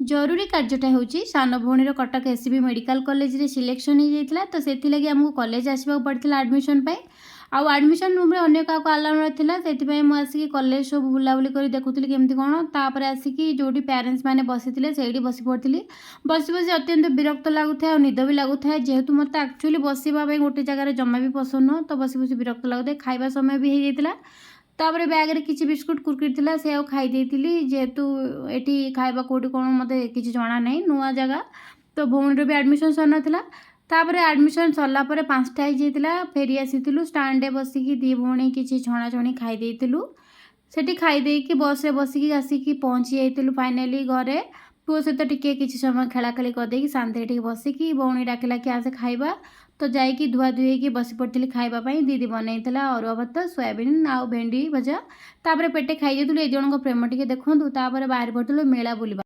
जरूरी कार्यटा होची सान भौणीर कटक एससीबी मेडिकल कॉलेज रे सिलेक्शन हो जाइतिला तो सेति लगी हमको कॉलेज आसबाक पड़ता एडमिशन पाई आउ एडमिशन रूम रे अन्य क्या अलाउ नाला से मुझे आसिक कॉलेज सब बुलाबुली कर देखुली केमती कौन तापर आसिक जो पेरेन्ट्स मैंने बसी से बसी पड़ी बसी बसी अत्यंत विरक्त लगुता और निद भी लगुता जेहेतु मत एक्चुअली बसवाई गोटे जगार जमा भी पसंद नुह तो बसी बसी विरक्त लगुता खाଇବା समय भी हो जाता तापर बैग रे किसी बिस्कुट कुरकुरी थिला से खाई देती जेहेतु एटी खाଇବା कोटी कौन मत किसी जना नहीं नुआ जगह तो भौणी भी एडमिशन सर नाला तापर एडमिशन सरला 5टा हो फेरी आसीलु स्टाण्डे बसिकी दी भौणी किसी छणाछणी खाई देलु सेठी खाईदेकी बस रे बसिकी आसिकी पहुँची जाइलु फाइनाली घरे पुओ सहित टिके किसी समय खेलाखेली करदेकी शांति बसिकी भौणी डाकिला कि आसे खाइबा तो जाइकी धुआधुई होगी बसी पड़ी खावाई दीदी बनई अरुआ भात सोयाबीन आउ भेंडी भजा तापर पेटे खाई जाइलु ए जन प्रेम टिके देखूँ तापर बाहर पड़ू मेला बुलवा।